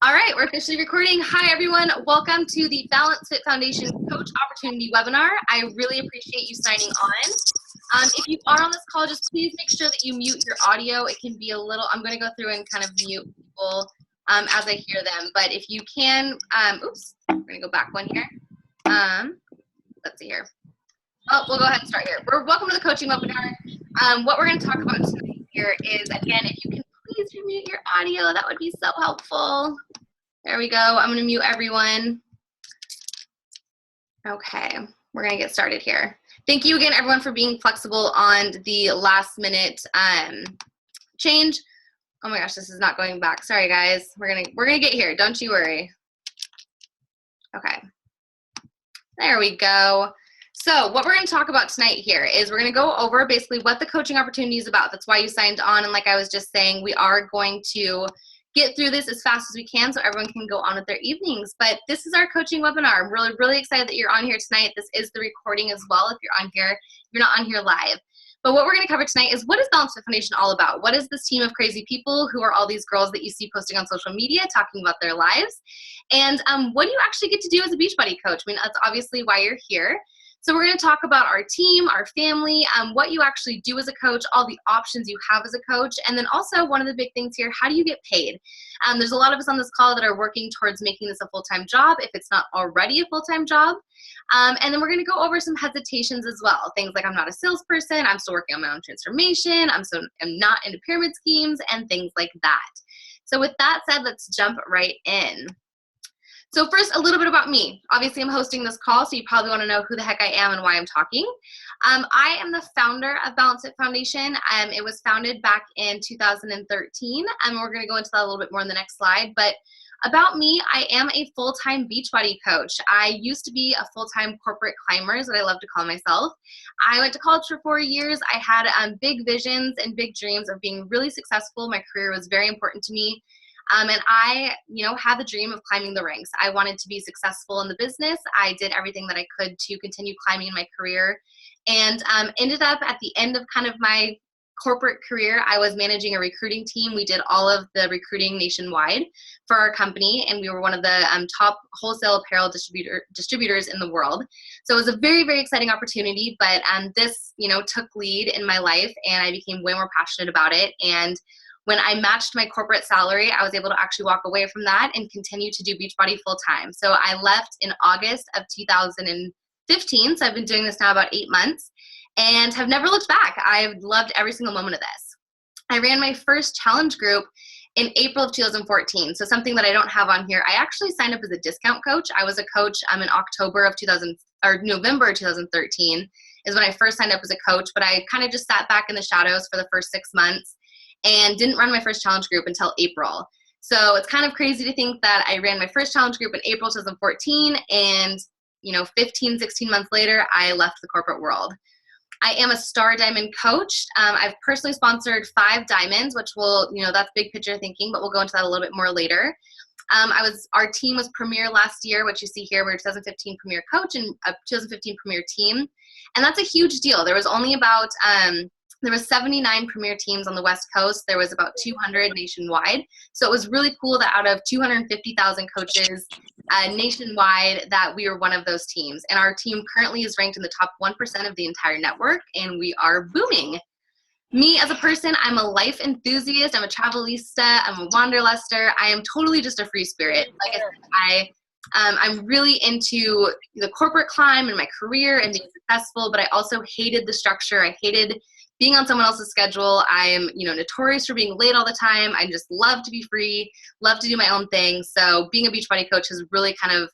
All right, we're officially recording. Hi, everyone. Welcome to the Balance Fit Foundation Coach Opportunity webinar. I really appreciate you signing on. If you are on this call, just please make sure that you mute your audio. It can be a little, I'm going to go through and kind of mute people as I hear them. But if you can, oops, we're going to go back one here. Let's see here. Oh, we'll go ahead and start here. Welcome to the coaching webinar. What we're going to talk about tonight here is, again, if you can please mute your audio, that would be so helpful. There we go. I'm going to mute everyone. Okay, we're going to get started here. Thank you again, everyone, for being flexible on the last minute change. Oh my gosh, this is not going back. Sorry, guys. We're gonna get here. Don't you worry. Okay. There we go. So what we're going to talk about tonight here is we're going to go over basically what the coaching opportunity is about. That's why you signed on. And like I was just saying, we are going to get through this as fast as we can so everyone can go on with their evenings. But this is our coaching webinar. I'm really, really excited that you're on here tonight. This is the recording as well if you're on here, if you're not on here live. But what we're going to cover tonight is, what is Balance Fit Foundation all about? What is this team of crazy people who are all these girls that you see posting on social media talking about their lives? And what do you actually get to do as a Beachbody coach? I mean, that's obviously why you're here. So we're going to talk about our team, our family, what you actually do as a coach, all the options you have as a coach, and then also one of the big things here, how do you get paid? There's a lot of us on this call that are working towards making this a full-time job, if it's not already a full-time job. And then we're going to go over some hesitations as well. Things like, I'm not a salesperson, I'm still working on my own transformation, I'm not into pyramid schemes, and things like that. So with that said, let's jump right in. So first, a little bit about me. Obviously, I'm hosting this call, so you probably want to know who the heck I am and why I'm talking. I am the founder of Balance Fit Foundation. It was founded back in 2013, and we're going to go into that a little bit more in the next slide. But about me, I am a full-time Beachbody coach. I used to be a full-time corporate climber, is what I love to call myself. I went to college for 4 years. I had big visions and big dreams of being really successful. My career was very important to me. And I, had the dream of climbing the ranks. I wanted to be successful in the business. I did everything that I could to continue climbing in my career, and ended up at the end of kind of my corporate career, I was managing a recruiting team. We did all of the recruiting nationwide for our company, and we were one of the top wholesale apparel distributors in the world. So it was a very, very exciting opportunity, but this, took lead in my life, and I became way more passionate about it. And when I matched my corporate salary, I was able to actually walk away from that and continue to do Beachbody full time. So I left in August of 2015. So I've been doing this now about 8 months and have never looked back. I've loved every single moment of this. I ran my first challenge group in April of 2014. So something that I don't have on here, I actually signed up as a discount coach. I was a coach in November 2013 is when I first signed up as a coach, but I kind of just sat back in the shadows for the first 6 months and didn't run my first challenge group until April. So it's kind of crazy to think that I ran my first challenge group in April 2014, and 15, 16 months later, I left the corporate world. I am a Star Diamond coach. I've personally sponsored 5 diamonds, which will, that's big picture thinking, but we'll go into that a little bit more later. Our team was Premier last year, which you see here. We're a 2015 Premier coach and a 2015 Premier team. And that's a huge deal. There was only about, there was 79 Premier teams on the West Coast. There was about 200 nationwide. So it was really cool that out of 250,000 coaches nationwide, that we were one of those teams. And our team currently is ranked in the top 1% of the entire network, and we are booming. Me as a person, I'm a life enthusiast. I'm a travelista. I'm a wanderluster. I am totally just a free spirit. Like I said, I'm really into the corporate climb and my career and being successful, but I also hated the structure. I hated being on someone else's schedule. I'm, notorious for being late all the time. I just love to be free, love to do my own thing. So being a Beachbody coach has really kind of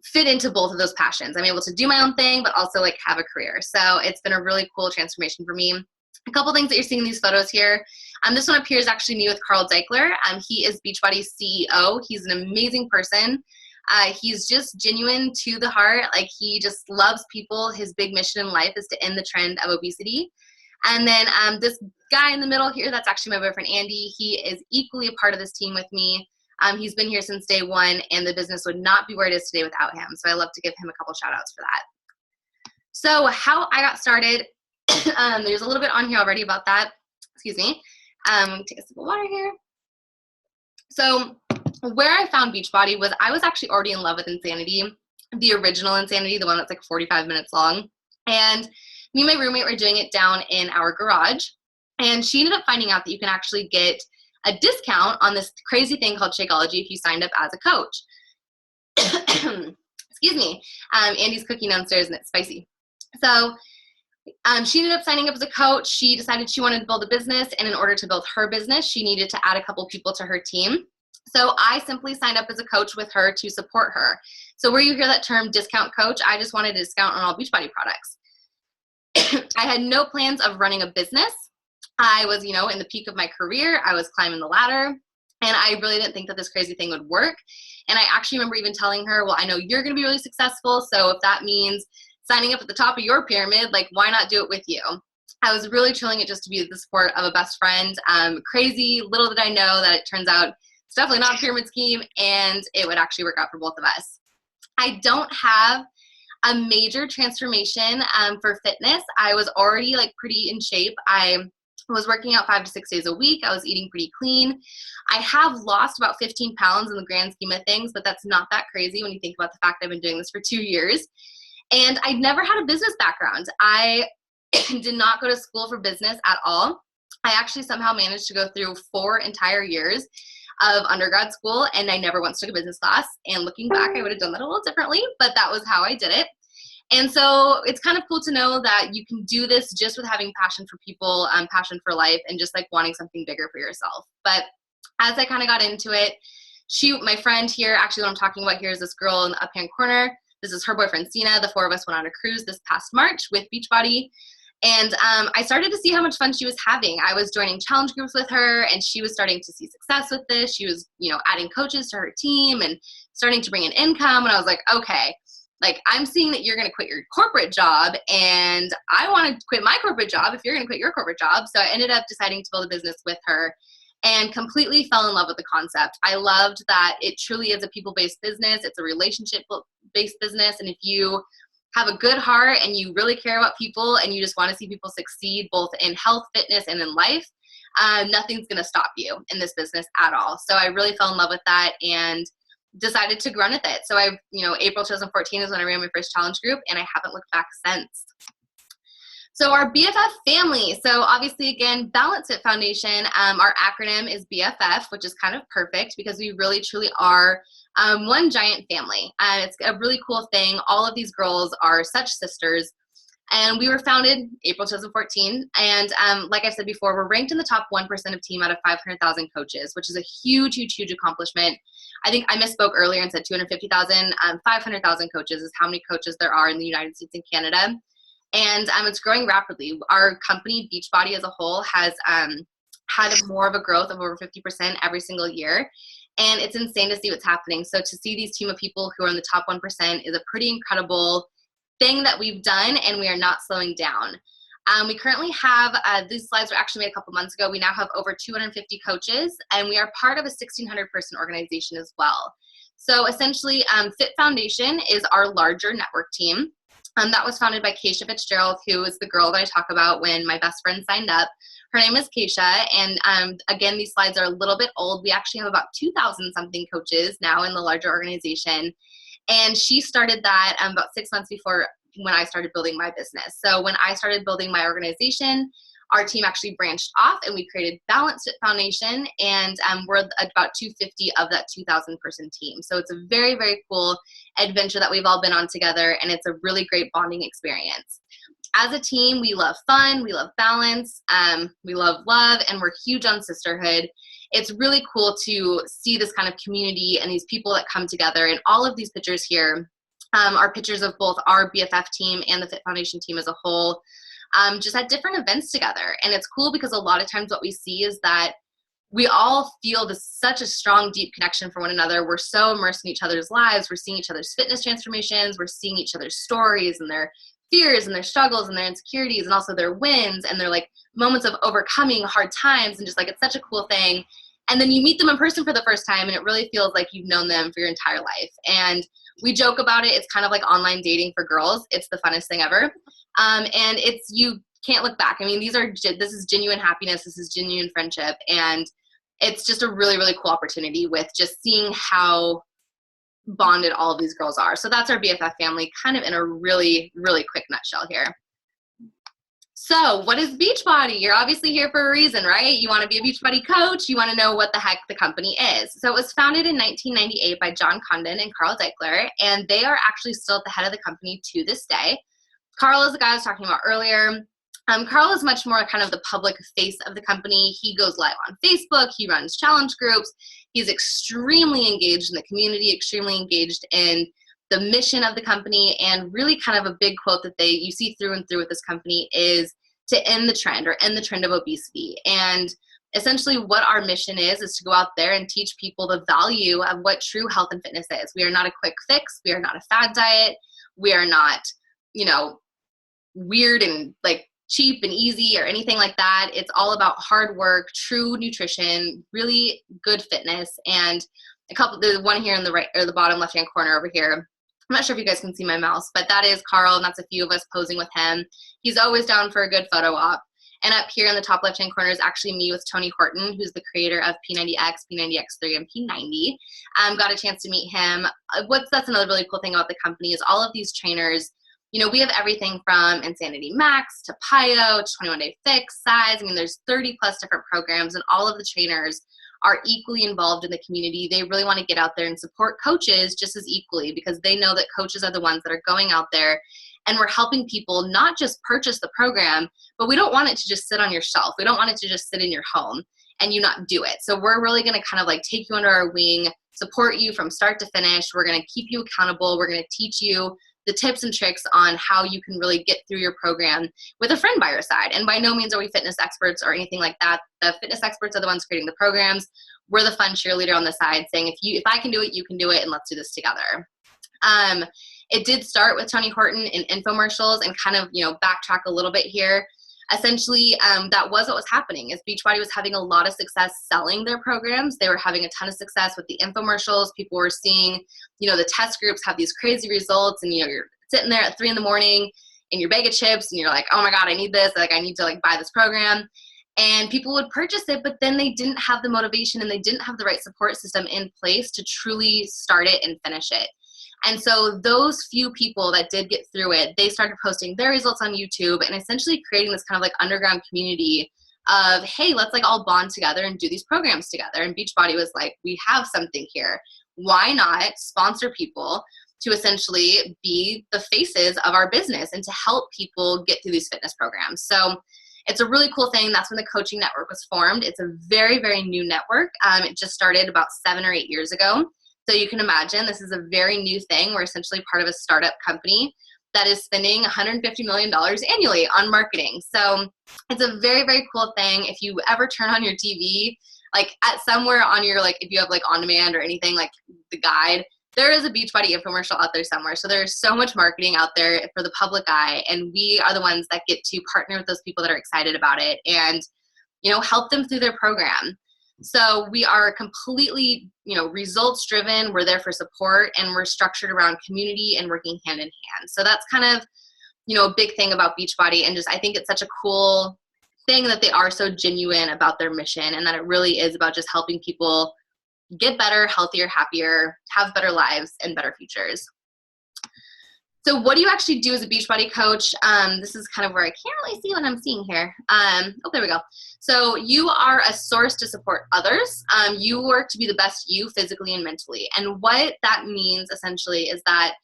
fit into both of those passions. I'm able to do my own thing, but also have a career. So it's been a really cool transformation for me. A couple things that you're seeing in these photos here. This one up here is actually me with Carl Deichler. He is Beachbody's CEO. He's an amazing person. He's just genuine to the heart. He just loves people. His big mission in life is to end the trend of obesity. And then this guy in the middle here, that's actually my boyfriend, Andy. He is equally a part of this team with me. He's been here since day one, and the business would not be where it is today without him. So I love to give him a couple shout outs for that. So how I got started, there's a little bit on here already about that. Excuse me. Take a sip of water here. So where I found Beachbody was I was actually already in love with Insanity, the original Insanity, the one that's like 45 minutes long. And me and my roommate were doing it down in our garage. And she ended up finding out that you can actually get a discount on this crazy thing called Shakeology if you signed up as a coach. Excuse me. Andy's cooking downstairs and it's spicy. So she ended up signing up as a coach. She decided she wanted to build a business, and in order to build her business, she needed to add a couple people to her team. So I simply signed up as a coach with her to support her. So where you hear that term discount coach, I just wanted a discount on all Beachbody products. I had no plans of running a business. I was, in the peak of my career. I was climbing the ladder, and I really didn't think that this crazy thing would work. And I actually remember even telling her, well, I know you're going to be really successful, so if that means signing up at the top of your pyramid, like, why not do it with you? I was really trilling it just to be the support of a best friend. Crazy, little did I know that it turns out it's definitely not a pyramid scheme, and it would actually work out for both of us. I don't have a major transformation for fitness. I was already pretty in shape. I was working out 5 to 6 days a week. I was eating pretty clean. I have lost about 15 pounds in the grand scheme of things, but that's not that crazy when you think about the fact I've been doing this for 2 years. And I never had a business background. I did not go to school for business at all. I actually somehow managed to go through 4 entire years of undergrad school, and I never once took a business class. And looking back, I would have done that a little differently, but that was how I did it. And so it's kind of cool to know that you can do this just with having passion for people, passion for life, and just wanting something bigger for yourself. But as I kind of got into it, my friend here, actually what I'm talking about here is this girl in the up-hand corner. This is her boyfriend, Sina. The 4 of us went on a cruise this past March with Beachbody. And I started to see how much fun she was having. I was joining challenge groups with her, and she was starting to see success with this. She was, adding coaches to her team and starting to bring in income. And I was like, okay, I'm seeing that you're going to quit your corporate job, and I want to quit my corporate job if you're going to quit your corporate job. So I ended up deciding to build a business with her and completely fell in love with the concept. I loved that it truly is a people-based business. It's a relationship-based business. And if you have a good heart and you really care about people and you just want to see people succeed both in health, fitness, and in life, nothing's going to stop you in this business at all. So I really fell in love with that and decided to run with it. So April 2014 is when I ran my first challenge group, and I haven't looked back since. So our BFF family. So obviously, again, Balance Fit Foundation, our acronym is BFF, which is kind of perfect because we really truly are one giant family. It's a really cool thing. All of these girls are such sisters. And we were founded April 2014. And like I said before, we're ranked in the top 1% of team out of 500,000 coaches, which is a huge, huge, huge accomplishment. I think I misspoke earlier and said 250,000. 500,000 coaches is how many coaches there are in the United States and Canada. And it's growing rapidly. Our company, Beachbody as a whole, has had more of a growth of over 50% every single year. And it's insane to see what's happening. So to see these team of people who are in the top 1% is a pretty incredible thing that we've done, and we are not slowing down. We currently have, these slides were actually made a couple months ago, we now have over 250 coaches, and we are part of a 1,600 person organization as well. So essentially, Fit Foundation is our larger network team. That was founded by Keisha Fitzgerald, who is the girl that I talk about when my best friend signed up. Her name is Keisha, and again, these slides are a little bit old. We actually have about 2,000 something coaches now in the larger organization. And she started that about 6 months before when I started building my business. So when I started building my organization, our team actually branched off and we created Balance Fit Foundation, and we're about 250 of that 2,000 person team. So it's a very, very cool adventure that we've all been on together, and it's a really great bonding experience. As a team, we love fun, we love balance, we love love, and we're huge on sisterhood. It's really cool to see this kind of community and these people that come together. And all of these pictures here are pictures of both our BFF team and the Fit Foundation team as a whole, just at different events together. And it's cool because a lot of times what we see is that we all feel such a strong, deep connection for one another. We're so immersed in each other's lives. We're seeing each other's fitness transformations. We're seeing each other's stories and their fears and their struggles and their insecurities and also their wins and their moments of overcoming hard times, and just it's such a cool thing. And then you meet them in person for the first time, and it really feels like you've known them for your entire life. And we joke about it. It's kind of like online dating for girls. It's the funnest thing ever. And you can't look back. I mean, this is genuine happiness. This is genuine friendship. And it's just a really, really cool opportunity with just seeing how bonded all of these girls are. So that's our BFF family, kind of in a really, really quick nutshell here. So what is Beachbody? You're obviously here for a reason, right? You want to be a Beachbody coach. You want to know what the heck the company is. So it was founded in 1998 by John Condon and Carl Deichler, and they are actually still at the head of the company to this day. Carl is the guy I was talking about earlier. Carl is much more kind of the public face of the company. He goes live on Facebook. He runs challenge groups. He's extremely engaged in the community, extremely engaged in the mission of the company, and really kind of a big quote that you see through and through with this company is to end the trend of obesity. And essentially what our mission is to go out there and teach people the value of what true health and fitness is. We are not a quick fix. We are not a fad diet. We are not, weird and like cheap and easy or anything like that. It's all about hard work, true nutrition, really good fitness, and the one here in the right or the bottom left-hand corner over here. I'm not sure if you guys can see my mouse, but that is Carl, and that's a few of us posing with him. He's always down for a good photo op. And up here in the top left-hand corner is actually me with Tony Horton, who's the creator of P90X, P90X3, and P90. Got a chance to meet him. That's another really cool thing about the company is all of these trainers. We have everything from Insanity Max to PIO to 21 Day Fix, Size. There's 30 plus different programs, and all of the trainers are equally involved in the community. They really want to get out there and support coaches just as equally, because they know that coaches are the ones that are going out there and we're helping people not just purchase the program, but we don't want it to just sit on your shelf. We don't want it to just sit in your home and you not do it. So we're really going to kind of like take you under our wing, support you from start to finish. We're going to keep you accountable. We're going to teach you the tips and tricks on how you can really get through your program with a friend by your side. And by no means are we fitness experts or anything like that. The fitness experts are the ones creating the programs. We're the fun cheerleader on the side saying, if I can do it, you can do it, and let's do this together. It did start with Tony Horton in infomercials, and kind of, backtrack a little bit here. Essentially, that was what was happening is Beachbody was having a lot of success selling their programs. They were having a ton of success with the infomercials. People were seeing, the test groups have these crazy results, and, you're sitting there at 3 a.m. in your bag of chips, and you're like, oh my God, I need this. Like, I need to buy this program. And people would purchase it, but then they didn't have the motivation and they didn't have the right support system in place to truly start it and finish it. And so those few people that did get through it, they started posting their results on YouTube and essentially creating this kind of like underground community of, hey, let's all bond together and do these programs together. And Beachbody was like, we have something here. Why not sponsor people to essentially be the faces of our business and to help people get through these fitness programs? So it's a really cool thing. That's when the coaching network was formed. It's a very, very new network. It just started about 7 or 8 years ago. So you can imagine this is a very new thing. We're essentially part of a startup company that is spending $150 million annually on marketing. So it's a very, very cool thing. If you ever turn on your TV, at somewhere on your, if you have on demand or anything, the guide, there is a Beachbody infomercial out there somewhere. So there's so much marketing out there for the public eye, and we are the ones that get to partner with those people that are excited about it and, help them through their program. So we are completely, results driven. We're there for support, and we're structured around community and working hand in hand. So that's kind of, a big thing about Beachbody, and just I think it's such a cool thing that they are so genuine about their mission, and that it really is about just helping people get better, healthier, happier, have better lives and better futures. So what do you actually do as a Beachbody coach? This is kind of where I can't really see what I'm seeing here. Oh, there we go. So you are a source to support others. You work to be the best you physically and mentally. And what that means essentially is that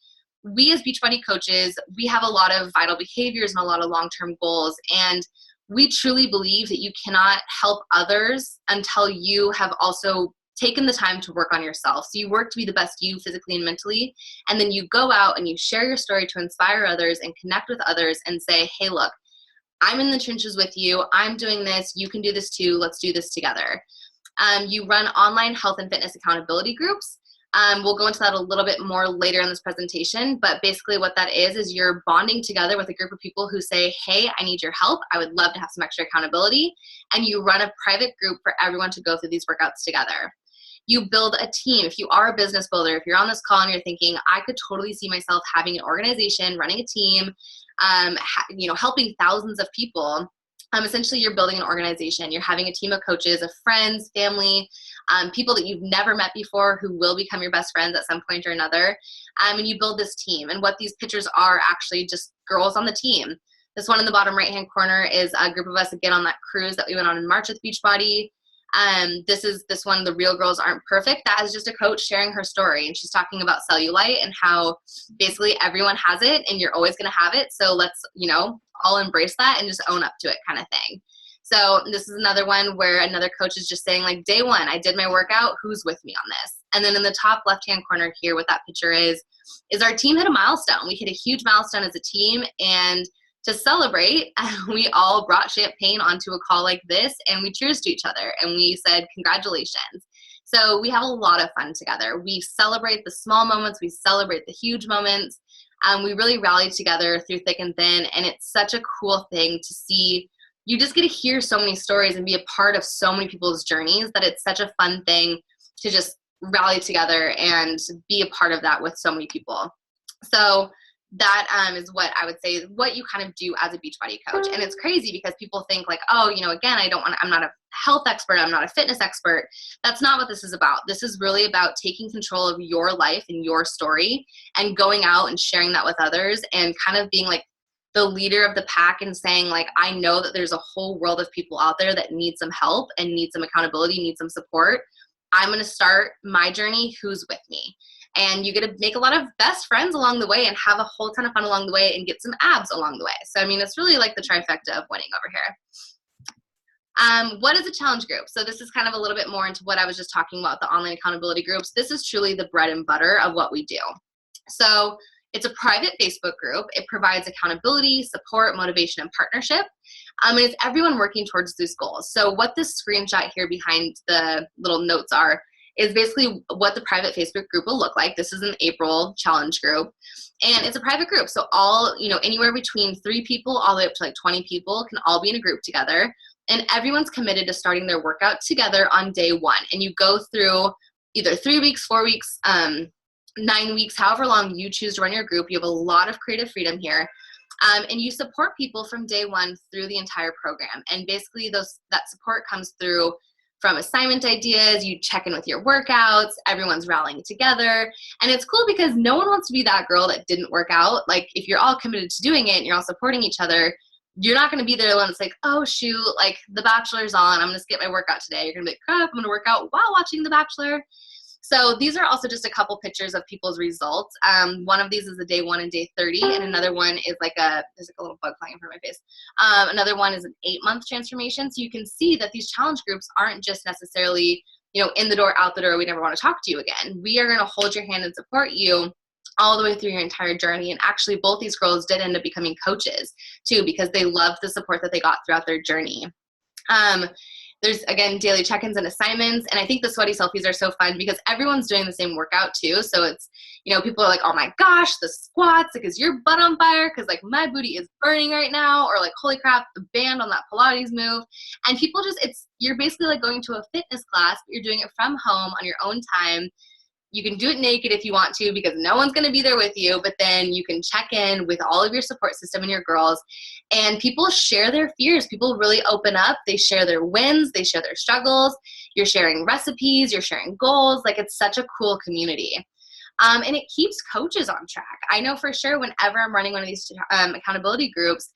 we as Beachbody coaches, we have a lot of vital behaviors and a lot of long-term goals. And we truly believe that you cannot help others until you have also taken the time to work on yourself. So you work to be the best you physically and mentally, and then you go out and you share your story to inspire others and connect with others and say, hey, look, I'm in the trenches with you. I'm doing this. You can do this too. Let's do this together. You run online health and fitness accountability groups. We'll go into that a little bit more later in this presentation, but basically what that is you're bonding together with a group of people who say, hey, I need your help. I would love to have some extra accountability. And you run a private group for everyone to go through these workouts together. You build a team. If you are a business builder, if you're on this call and you're thinking, I could totally see myself having an organization, running a team, helping thousands of people, Essentially, you're building an organization. You're having a team of coaches, of friends, family, people that you've never met before who will become your best friends at some point or another. And you build this team. And what these pictures are actually just girls on the team. This one in the bottom right-hand corner is a group of us, again, on that cruise that we went on in March with Beachbody. This one, The Real Girls Aren't Perfect. That is just a coach sharing her story. And she's talking about cellulite and how basically everyone has it and you're always going to have it. So let's, all embrace that and just own up to it kind of thing. So this is another one where another coach is just saying, like, day one, I did my workout. Who's with me on this? And then in the top left-hand corner here, what that picture is our team hit a milestone. We hit a huge milestone as a team, and to celebrate, we all brought champagne onto a call like this, and we cheers to each other, and we said, congratulations. So we have a lot of fun together. We celebrate the small moments. We celebrate the huge moments. We really rally together through thick and thin, and it's such a cool thing to see. You just get to hear so many stories and be a part of so many people's journeys that it's such a fun thing to just rally together and be a part of that with so many people. So that is what I would say, what you kind of do as a Beachbody coach. And it's crazy because people think like, oh, again, I'm not a health expert. I'm not a fitness expert. That's not what this is about. This is really about taking control of your life and your story and going out and sharing that with others and kind of being like the leader of the pack and saying like, I know that there's a whole world of people out there that need some help and need some accountability, need some support. I'm going to start my journey. Who's with me? And you get to make a lot of best friends along the way and have a whole ton of fun along the way and get some abs along the way. So, it's really like the trifecta of winning over here. What is a challenge group? So this is kind of a little bit more into what I was just talking about, the online accountability groups. This is truly the bread and butter of what we do. So it's a private Facebook group. It provides accountability, support, motivation, and partnership. And it's everyone working towards these goals. So what this screenshot here behind the little notes are is basically what the private Facebook group will look like. This is an April challenge group, and it's a private group. So all, anywhere between 3 people all the way up to like 20 people can all be in a group together, and everyone's committed to starting their workout together on day 1. And you go through either 3 weeks, 4 weeks, 9 weeks, however long you choose to run your group. You have a lot of creative freedom here. And you support people from day 1 through the entire program. And basically that support comes through from assignment ideas, you check in with your workouts, everyone's rallying together. And it's cool because no one wants to be that girl that didn't work out. Like if you're all committed to doing it and you're all supporting each other, you're not going to be there alone. It's like, oh shoot, like The Bachelor's on, I'm going to skip my workout today. You're going to be like, crap, I'm going to work out while watching The Bachelor. So these are also just a couple pictures of people's results. One of these is a day 1 and day 30, and another one is there's a little bug flying in front of my face. Another one is an 8-month transformation. So you can see that these challenge groups aren't just necessarily, in the door, out the door, we never want to talk to you again. We are going to hold your hand and support you all the way through your entire journey. And actually both these girls did end up becoming coaches too, because they loved the support that they got throughout their journey. There's, again, daily check-ins and assignments. And I think the sweaty selfies are so fun because everyone's doing the same workout too. So it's, people are like, oh my gosh, the squats, like, is your butt on fire? Because like my booty is burning right now. Or like, holy crap, the band on that Pilates move. And people you're basically like going to a fitness class, but you're doing it from home on your own time. You can do it naked if you want to because no one's going to be there with you, but then you can check in with all of your support system and your girls, and people share their fears. People really open up. They share their wins. They share their struggles. You're sharing recipes. You're sharing goals. Like, it's such a cool community. And it keeps coaches on track. I know for sure whenever I'm running one of these accountability groups,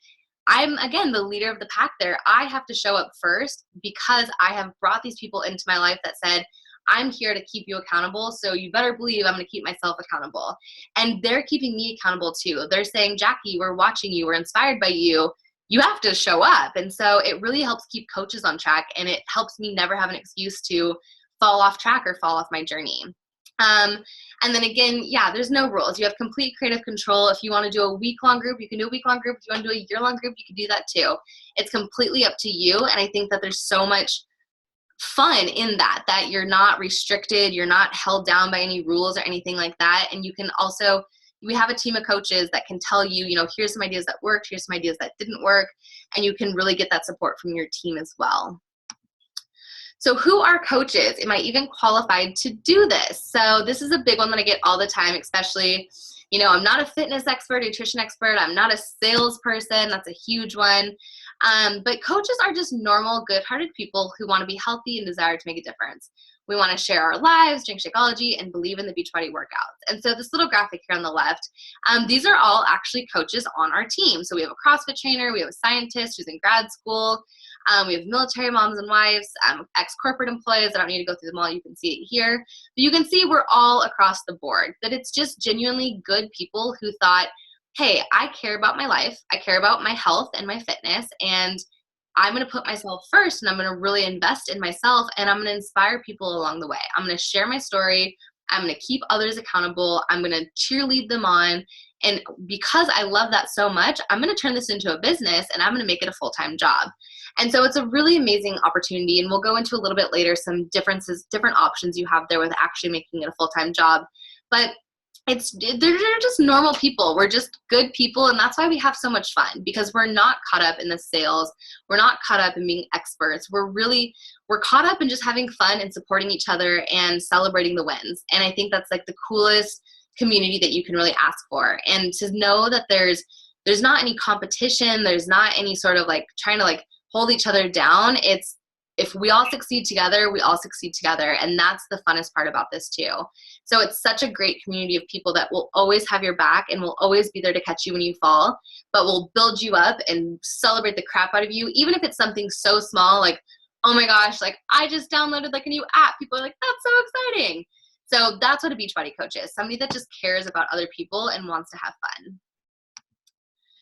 I'm, again, the leader of the pack there. I have to show up first because I have brought these people into my life that said, I'm here to keep you accountable, so you better believe I'm going to keep myself accountable. And they're keeping me accountable too. They're saying, Jackie, we're watching you. We're inspired by you. You have to show up. And so it really helps keep coaches on track, and it helps me never have an excuse to fall off track or fall off my journey. And then again, there's no rules. You have complete creative control. If you want to do a week-long group, you can do a week-long group. If you want to do a year-long group, you can do that too. It's completely up to you. And I think that there's so much fun in that you're not restricted, you're not held down by any rules or anything like that. And you can also, we have a team of coaches that can tell you, here's some ideas that worked, here's some ideas that didn't work, and you can really get that support from your team as well. So who are coaches? Am I even qualified to do this? So this is a big one that I get all the time, especially I'm not a fitness expert, nutrition expert. I'm not a salesperson. That's a huge one. But coaches are just normal, good-hearted people who want to be healthy and desire to make a difference. We want to share our lives, drink Shakeology, and believe in the Beachbody workouts. And so this little graphic here on the left, these are all actually coaches on our team. So we have a CrossFit trainer, we have a scientist who's in grad school, we have military moms and wives, ex-corporate employees. I don't need to go through them all. You can see it here. But you can see we're all across the board, that it's just genuinely good people who thought, hey, I care about my life, I care about my health and my fitness, and I'm going to put myself first, and I'm going to really invest in myself, and I'm going to inspire people along the way. I'm going to share my story. I'm going to keep others accountable. I'm going to cheerlead them on. And because I love that so much, I'm going to turn this into a business, and I'm going to make it a full-time job. And so it's a really amazing opportunity, and we'll go into a little bit later some different options you have there with actually making it a full-time job. But they're just normal people. We're just good people, and that's why we have so much fun, because we're not caught up in the sales. We're not caught up in being experts. We're caught up in just having fun and supporting each other and celebrating the wins. And I think that's like the coolest community that you can really ask for. And to know that there's not any competition, there's not any sort of like trying to like hold each other down. It's if we all succeed together, we all succeed together. And that's the funnest part about this too. So it's such a great community of people that will always have your back and will always be there to catch you when you fall, but will build you up and celebrate the crap out of you. Even if it's something so small, like, oh my gosh, like I just downloaded like a new app. People are like, that's so exciting. So that's what a Beachbody coach is. Somebody that just cares about other people and wants to have fun.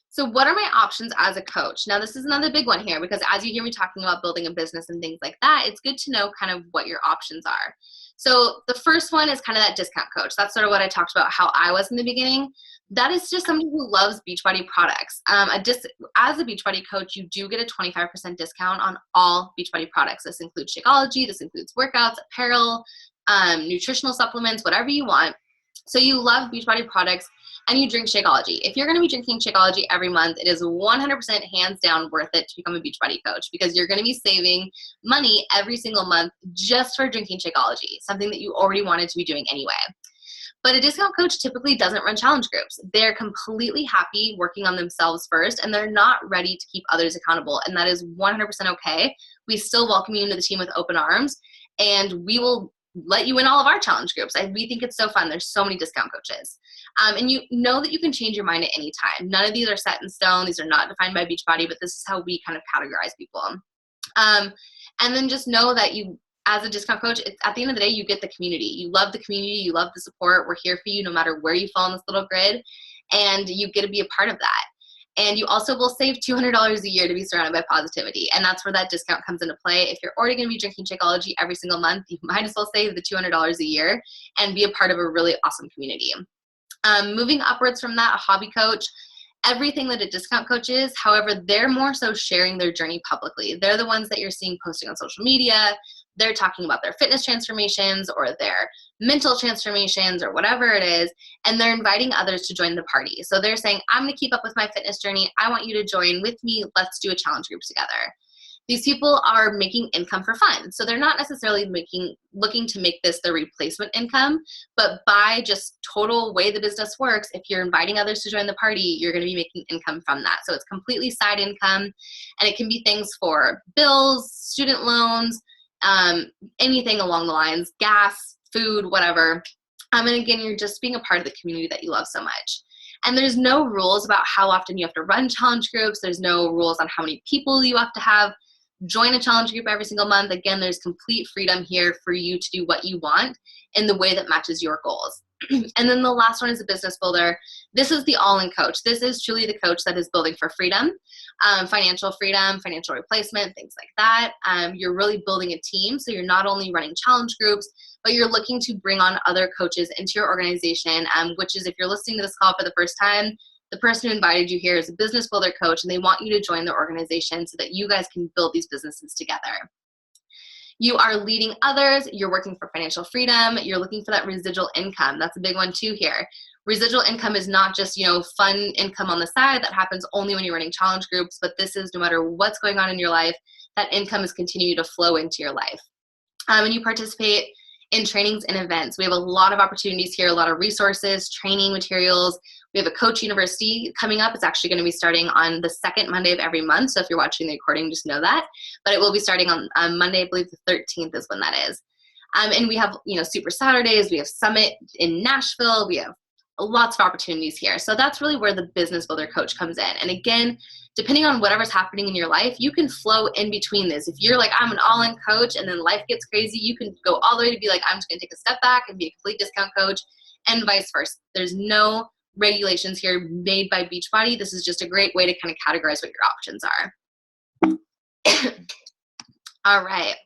So what are my options as a coach? Now, this is another big one here, because as you hear me talking about building a business and things like that, it's good to know kind of what your options are. So the first one is kind of that discount coach. That's sort of what I talked about, how I was in the beginning. That is just somebody who loves Beachbody products. As a Beachbody coach, you do get a 25% discount on all Beachbody products. This includes Shakeology, this includes workouts, apparel, nutritional supplements, whatever you want. So you love Beachbody products and you drink Shakeology. If you're going to be drinking Shakeology every month, it is 100% hands down worth it to become a Beachbody coach, because you're going to be saving money every single month just for drinking Shakeology, something that you already wanted to be doing anyway. But a discount coach typically doesn't run challenge groups. They're completely happy working on themselves first, and they're not ready to keep others accountable. And that is 100% okay. We still welcome you into the team with open arms, and we will let you in all of our challenge groups. We think it's so fun. There's so many discount coaches. And you know that you can change your mind at any time. None of these are set in stone. These are not defined by Beachbody, but this is how we kind of categorize people. And then just know that you, as a discount coach, at the end of the day, you get the community. You love the community. You love the support. We're here for you no matter where you fall in this little grid. And you get to be a part of that. And you also will save $200 a year to be surrounded by positivity. And that's where that discount comes into play. If you're already going to be drinking Shakeology every single month, you might as well save the $200 a year and be a part of a really awesome community. Moving upwards from that, a hobby coach, everything that a discount coach is. However, they're more so sharing their journey publicly. They're the ones that you're seeing posting on social media. They're talking about their fitness transformations or their mental transformations or whatever it is, and they're inviting others to join the party. So they're saying, I'm going to keep up with my fitness journey. I want you to join with me. Let's do a challenge group together. These people are making income for fun. So they're not necessarily looking to make this their replacement income, but by just total way the business works, if you're inviting others to join the party, you're going to be making income from that. So it's completely side income, and it can be things for bills, student loans, anything along the lines, gas, food, whatever. And again, you're just being a part of the community that you love so much. And there's no rules about how often you have to run challenge groups. There's no rules on how many people you have to have join a challenge group every single month. Again, there's complete freedom here for you to do what you want in the way that matches your goals. And then the last one is a business builder. This is the all-in coach. This is truly the coach that is building for freedom, financial replacement, things like that. You're really building a team. So you're not only running challenge groups, but you're looking to bring on other coaches into your organization, which is, if you're listening to this call for the first time, the person who invited you here is a business builder coach, and they want you to join their organization so that you guys can build these businesses together. You are leading others, you're working for financial freedom, you're looking for that residual income. That's a big one too here. Residual income is not just, fun income on the side that happens only when you're running challenge groups, but this is no matter what's going on in your life, that income is continuing to flow into your life. And you participate in trainings and events. We have a lot of opportunities here, a lot of resources, training materials. We have a coach university coming up. It's actually going to be starting on the second Monday of every month. So if you're watching the recording, just know that. But it will be starting on Monday, I believe the 13th is when that is. And we have, Super Saturdays. We have Summit in Nashville. We have lots of opportunities here. So that's really where the Business Builder Coach comes in. And again, depending on whatever's happening in your life, you can flow in between this. If you're like, I'm an all-in coach and then life gets crazy, you can go all the way to be like, I'm just going to take a step back and be a complete discount coach, and vice versa. There's no regulations here made by Beachbody. This is just a great way to kind of categorize what your options are. All right.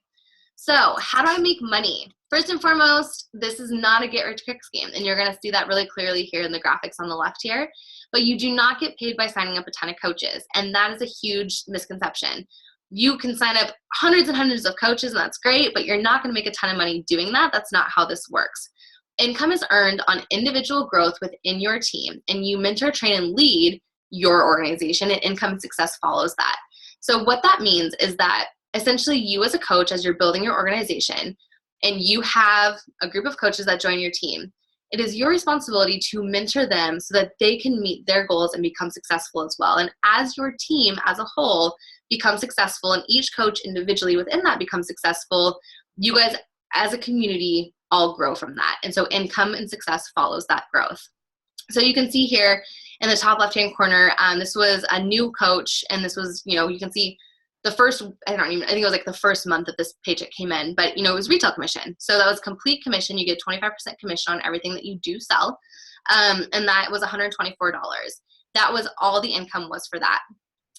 So how do I make money? First and foremost, this is not a get-rich-quick scheme, and you're going to see that really clearly here in the graphics on the left here. But you do not get paid by signing up a ton of coaches, and that is a huge misconception. You can sign up hundreds and hundreds of coaches, and that's great, but you're not going to make a ton of money doing that. That's not how this works. Income is earned on individual growth within your team, and you mentor, train, and lead your organization, and income and success follows that. So what that means is that essentially you as a coach, as you're building your organization, and you have a group of coaches that join your team, it is your responsibility to mentor them so that they can meet their goals and become successful as well. And as your team as a whole becomes successful, and each coach individually within that becomes successful, you guys as a community all grow from that. And so income and success follows that growth. So you can see here in the top left-hand corner, this was a new coach, and this was, you can see the first, I think it was like the first month that this paycheck came in, but it was retail commission. So that was complete commission. You get 25% commission on everything that you do sell. And that was $124. That was all the income was for that.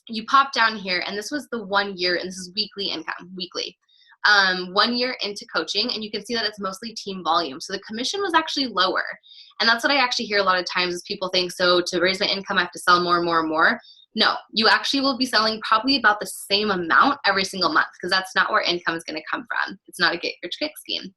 You pop down here, and this was the 1 year, and this is weekly income, weekly. 1 year into coaching, and you can see that it's mostly team volume. So the commission was actually lower. And that's what I actually hear a lot of times is people think, so to raise my income, I have to sell more and more and more. No, you actually will be selling probably about the same amount every single month, because that's not where income is going to come from. It's not a get-rich-quick scheme.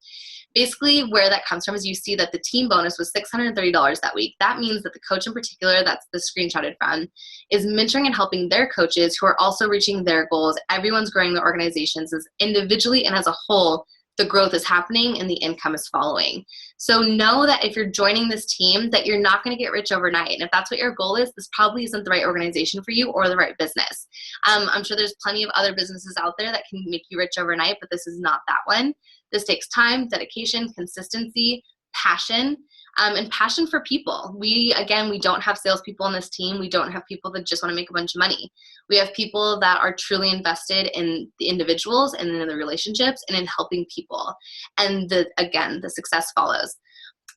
Basically, where that comes from is you see that the team bonus was $630 that week. That means that the coach in particular, that's the screenshotted from, is mentoring and helping their coaches who are also reaching their goals. Everyone's growing their organizations as individually and as a whole. The growth is happening and the income is following. So know that if you're joining this team, that you're not going to get rich overnight. And if that's what your goal is, this probably isn't the right organization for you or the right business. I'm sure there's plenty of other businesses out there that can make you rich overnight, but this is not that one. This takes time, dedication, consistency, passion, and passion for people. We don't have salespeople on this team. We don't have people that just want to make a bunch of money. We have people that are truly invested in the individuals and in the relationships and in helping people. And the success follows.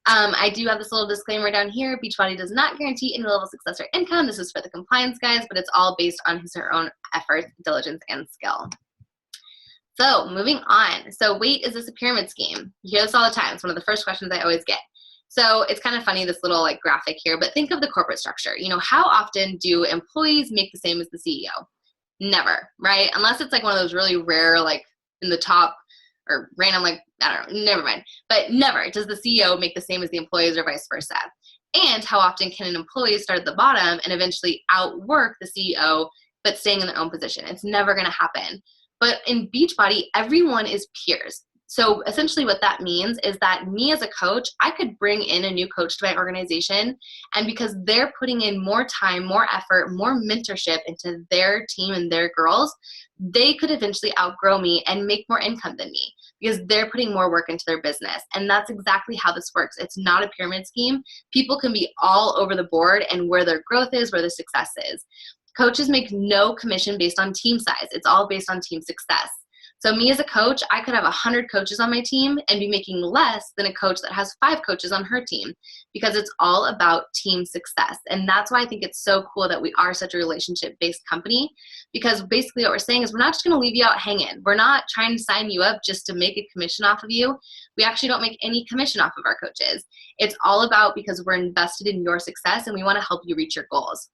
I do have this little disclaimer down here. Beachbody does not guarantee any level of success or income. This is for the compliance guys, but it's all based on his or her own effort, diligence, and skill. So moving on. So wait, is this a pyramid scheme? You hear this all the time. It's one of the first questions I always get. So it's kind of funny, this little graphic here, but think of the corporate structure. How often do employees make the same as the CEO? Never, right? Unless it's one of those really rare, in the top or random, I don't know, never mind. But never does the CEO make the same as the employees or vice versa. And how often can an employee start at the bottom and eventually outwork the CEO, but staying in their own position? It's never going to happen. But in Beachbody, everyone is peers. So essentially what that means is that me as a coach, I could bring in a new coach to my organization, and because they're putting in more time, more effort, more mentorship into their team and their girls, they could eventually outgrow me and make more income than me because they're putting more work into their business. And that's exactly how this works. It's not a pyramid scheme. People can be all over the board and where their growth is, where their success is. Coaches make no commission based on team size. It's all based on team success. So me as a coach, I could have 100 coaches on my team and be making less than a coach that has 5 coaches on her team, because it's all about team success. And that's why I think it's so cool that we are such a relationship-based company, because basically what we're saying is we're not just going to leave you out hanging. We're not trying to sign you up just to make a commission off of you. We actually don't make any commission off of our coaches. It's all about because we're invested in your success and we want to help you reach your goals.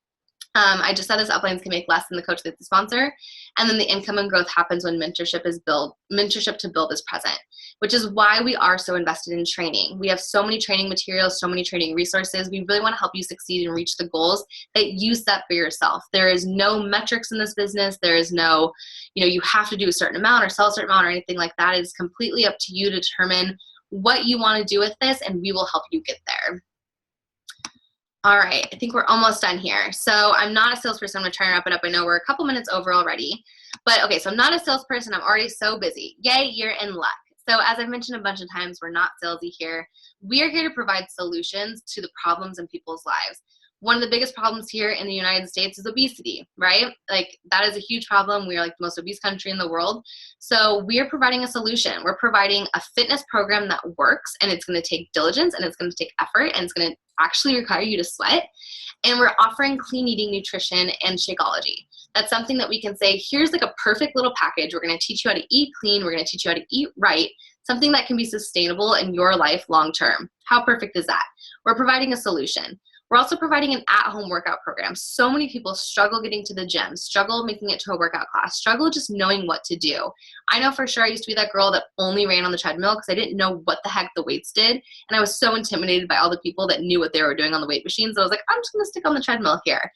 I just said this uplines can make less than the coach that's the sponsor. And then the income and growth happens when mentorship to build is present, which is why we are so invested in training. We have so many training materials, so many training resources. We really want to help you succeed and reach the goals that you set for yourself. There is no metrics in this business. There is no, you have to do a certain amount or sell a certain amount or anything like that. It's completely up to you to determine what you want to do with this, and we will help you get there. All right, I think we're almost done here. So I'm not a salesperson. I'm going to try and wrap it up. I know we're a couple minutes over already. But okay, so I'm not a salesperson. I'm already so busy. Yay, you're in luck. So as I've mentioned a bunch of times, we're not salesy here. We are here to provide solutions to the problems in people's lives. One of the biggest problems here in the United States is obesity, right? Like, that is a huge problem. We are like the most obese country in the world. So we are providing a solution. We're providing a fitness program that works, and it's going to take diligence, and it's going to take effort, and it's going to actually require you to sweat. And we're offering clean eating, nutrition, and Shakeology. That's something that we can say, here's like a perfect little package. We're going to teach you how to eat clean. We're going to teach you how to eat right. Something that can be sustainable in your life long term. How perfect is that? We're providing a solution. We're also providing an at-home workout program. So many people struggle getting to the gym, struggle making it to a workout class, struggle just knowing what to do. I know for sure I used to be that girl that only ran on the treadmill because I didn't know what the heck the weights did. And I was so intimidated by all the people that knew what they were doing on the weight machines. So I was like, I'm just going to stick on the treadmill here.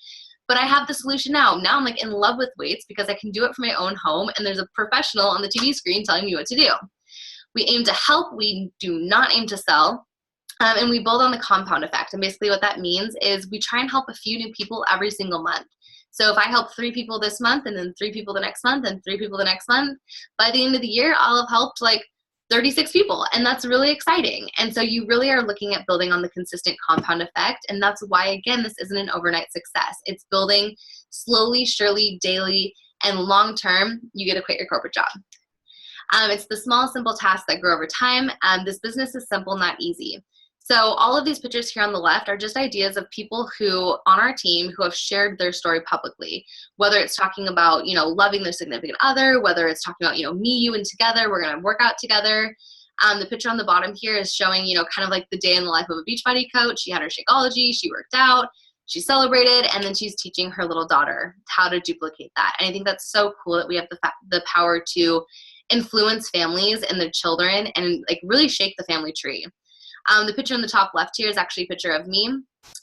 But I have the solution now. Now I'm like in love with weights because I can do it from my own home, and there's a professional on the TV screen telling me what to do. We aim to help. We do not aim to sell. And we build on the compound effect. And basically what that means is we try and help a few new people every single month. So if I help 3 people this month, and then 3 people the next month, and 3 people the next month, by the end of the year, I'll have helped like 36 people. And that's really exciting. And so you really are looking at building on the consistent compound effect. And that's why, again, this isn't an overnight success. It's building slowly, surely, daily, and long term. You get to quit your corporate job. It's the small, simple tasks that grow over time. This business is simple, not easy. So all of these pictures here on the left are just ideas of people who on our team who have shared their story publicly, whether it's talking about, loving their significant other, whether it's talking about, me, you, and together, we're going to work out together. The picture on the bottom here is showing, kind of like the day in the life of a Beachbody coach. She had her Shakeology, she worked out, she celebrated, and then she's teaching her little daughter how to duplicate that. And I think that's so cool that we have the power to influence families and their children and like really shake the family tree. The picture in the top left here is actually a picture of me.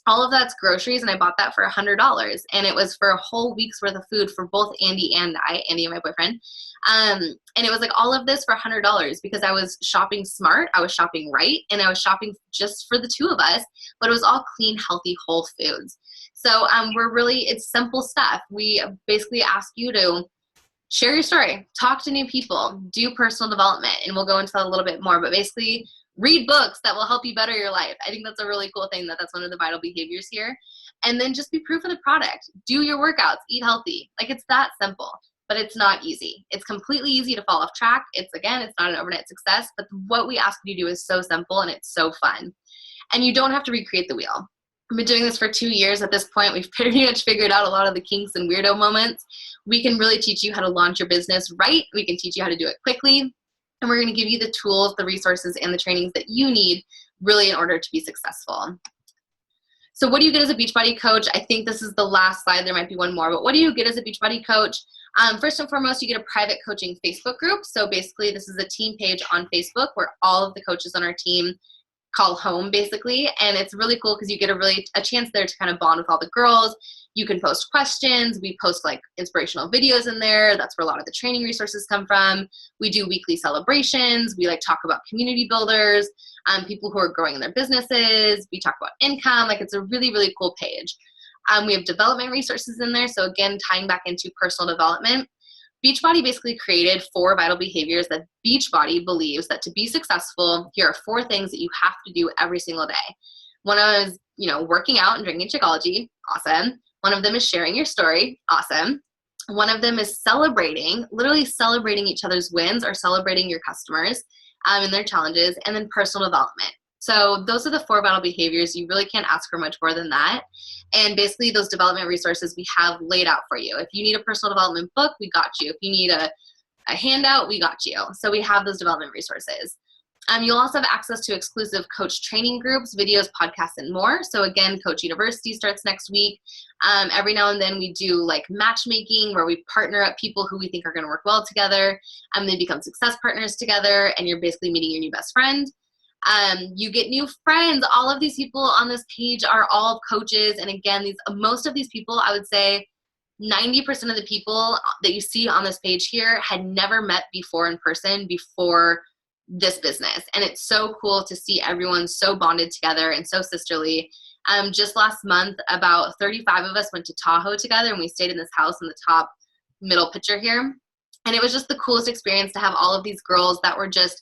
All of that's groceries, and I bought that for $100. And it was for a whole week's worth of food for both Andy and I, Andy and my boyfriend. And it was like all of this for $100 because I was shopping smart, I was shopping right, and I was shopping just for the 2 of us, but it was all clean, healthy, whole foods. So it's simple stuff. We basically ask you to share your story, talk to new people, do personal development, and we'll go into that a little bit more, but basically read books that will help you better your life. I think that's a really cool thing that's one of the vital behaviors here. And then just be proof of the product. Do your workouts, eat healthy. Like, it's that simple, but it's not easy. It's completely easy to fall off track. It's not an overnight success, but what we ask you to do is so simple and it's so fun. And you don't have to recreate the wheel. I've been doing this for 2 years at this point. We've pretty much figured out a lot of the kinks and weirdo moments. We can really teach you how to launch your business right. We can teach you how to do it quickly. And we're going to give you the tools, the resources, and the trainings that you need really in order to be successful. So what do you get as a Beachbody coach? I think this is the last slide. There might be one more, but what do you get as a Beachbody coach? First and foremost, you get a private coaching Facebook group. So basically, this is a team page on Facebook where all of the coaches on our team call home, basically. And it's really cool because you get a chance there to kind of bond with all the girls. You can post questions. We post like inspirational videos in there. That's where a lot of the training resources come from. We do weekly celebrations. We like talk about community builders, people who are growing in their businesses. We talk about income. Like, it's a really, really cool page. We have development resources in there. So again, tying back into personal development. Beachbody basically created 4 vital behaviors that Beachbody believes that to be successful, here are 4 things that you have to do every single day. One of them is, working out and drinking Shakeology. Awesome. One of them is sharing your story. Awesome. One of them is celebrating, literally celebrating each other's wins or celebrating your customers and their challenges, and then personal development. So those are the 4 vital behaviors. You really can't ask for much more than that. And basically those development resources we have laid out for you. If you need a personal development book, we got you. If you need a handout, we got you. So we have those development resources. You'll also have access to exclusive coach training groups, videos, podcasts, and more. So again, Coach University starts next week. Every now and then we do like matchmaking where we partner up people who we think are going to work well together. They become success partners together, and you're basically meeting your new best friend. You get new friends. All of these people on this page are all coaches. And again, most of these people, I would say 90% of the people that you see on this page here had never met before in person before this business. And it's so cool to see everyone so bonded together and so sisterly. Just last month, about 35 of us went to Tahoe together, and we stayed in this house in the top middle picture here. And it was just the coolest experience to have all of these girls that were just,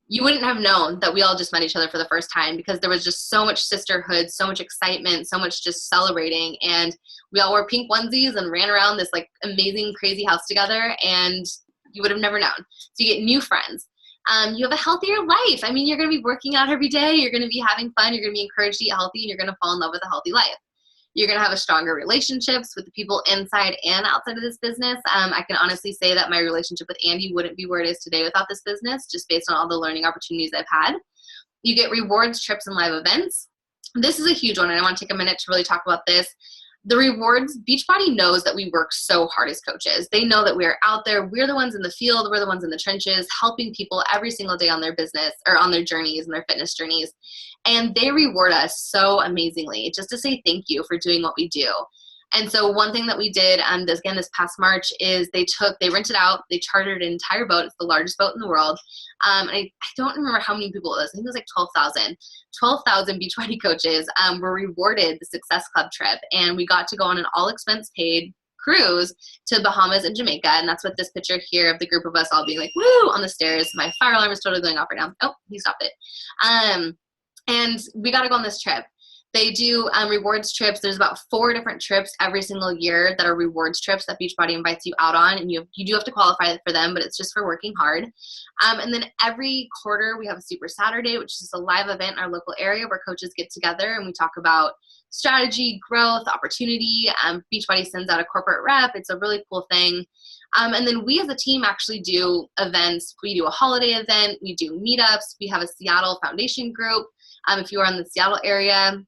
you wouldn't have known that we all just met each other for the first time, because there was just so much sisterhood, so much excitement, so much just celebrating. And we all wore pink onesies and ran around this like amazing, crazy house together, and you would have never known. So you get new friends. You have a healthier life. I mean, you're going to be working out every day. You're going to be having fun. You're going to be encouraged to eat healthy, and you're going to fall in love with a healthy life. You're going to have a stronger relationships with the people inside and outside of this business. I can honestly say that my relationship with Andy wouldn't be where it is today without this business, just based on all the learning opportunities I've had. You get rewards, trips, and live events. This is a huge one, and I want to take a minute to really talk about this. The rewards, Beachbody knows that we work so hard as coaches. They know that we're out there. We're the ones in the field. We're the ones in the trenches, helping people every single day on their business or on their journeys and their fitness journeys. And they reward us so amazingly, just to say thank you for doing what we do. And so one thing that we did, this past March, is they rented out, they chartered an entire boat. It's the largest boat in the world. And I don't remember how many people it was. I think it was like 12,000. 12,000 Beachbody coaches were rewarded the Success Club trip. And we got to go on an all-expense-paid cruise to Bahamas and Jamaica. And that's what this picture here of the group of us all being like, woo, on the stairs. My fire alarm is totally going off right now. Oh, he stopped it. And we got to go on this trip. They do rewards trips. There's about 4 different trips every single year that are rewards trips that Beachbody invites you out on, and you do have to qualify for them, but it's just for working hard. And then every quarter we have a Super Saturday, which is a live event in our local area where coaches get together and we talk about strategy, growth, opportunity. Beachbody sends out a corporate rep. It's a really cool thing. And then we as a team actually do events. We do a holiday event. We do meetups. We have a Seattle Foundation group if you are in the Seattle area.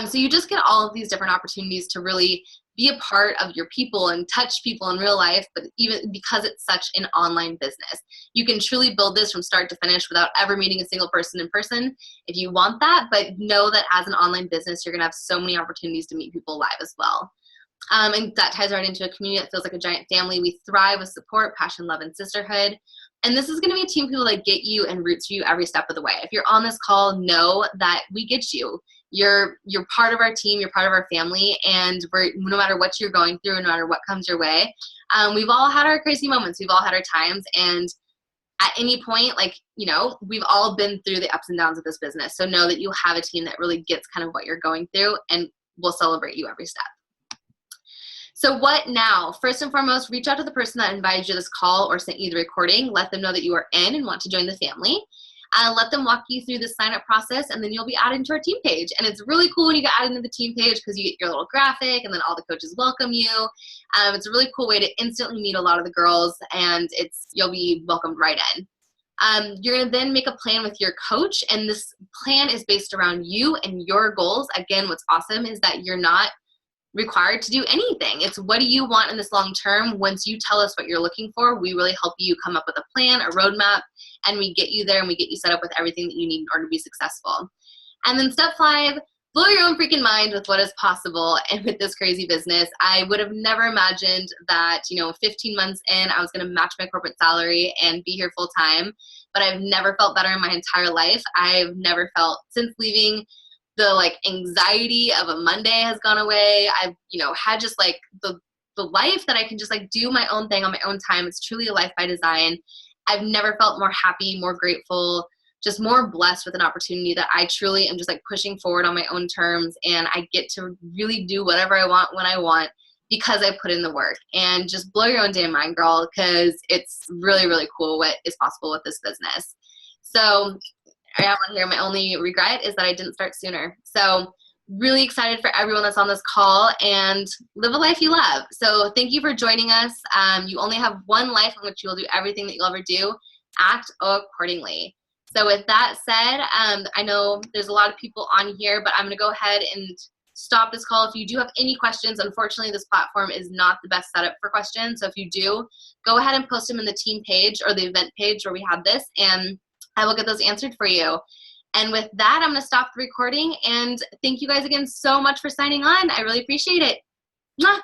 So you just get all of these different opportunities to really be a part of your people and touch people in real life, but even because it's such an online business, you can truly build this from start to finish without ever meeting a single person in person if you want that. But know that as an online business, you're going to have so many opportunities to meet people live as well. And that ties right into a community that feels like a giant family. We thrive with support, passion, love, and sisterhood. And this is going to be a team of people that get you and roots for you every step of the way. If you're on this call, know that we get you. You're part of our team, you're part of our family, and no matter what you're going through, no matter what comes your way, we've all had our crazy moments, we've all had our times, and at any point, we've all been through the ups and downs of this business. So know that you have a team that really gets kind of what you're going through and will celebrate you every step. So what now? First and foremost, reach out to the person that invited you to this call or sent you the recording. Let them know that you are in and want to join the family. Let them walk you through the sign-up process, and then you'll be added to our team page. And it's really cool when you get added into the team page because you get your little graphic, and then all the coaches welcome you. It's a really cool way to instantly meet a lot of the girls, and you'll be welcomed right in. You're going to then make a plan with your coach, and this plan is based around you and your goals. Again, what's awesome is that you're not required to do anything. It's what do you want in this long term? Once you tell us what you're looking for, we really help you come up with a plan, a roadmap, and we get you there and we get you set up with everything that you need in order to be successful. And then step 5, blow your own freaking mind with what is possible and with this crazy business. I would have never imagined that, 15 months in, I was going to match my corporate salary and be here full time, but I've never felt better in my entire life. I've never felt, since leaving, the anxiety of a Monday has gone away. I've, had just the life that I can just do my own thing on my own time. It's truly a life by design. I've never felt more happy, more grateful, just more blessed with an opportunity that I truly am just pushing forward on my own terms. And I get to really do whatever I want when I want because I put in the work. And just blow your own damn mind, girl, because it's really, really cool what is possible with this business. So I have one here. My only regret is that I didn't start sooner. So really excited for everyone that's on this call, and live a life you love. So thank you for joining us. You only have one life in which you will do everything that you'll ever do. Act accordingly. So with that said, I know there's a lot of people on here, but I'm going to go ahead and stop this call. If you do have any questions, unfortunately, this platform is not the best setup for questions. So if you do, go ahead and post them in the team page or the event page where we have this, and I will get those answered for you. And with that, I'm going to stop the recording, and thank you guys again so much for signing on. I really appreciate it. Mwah!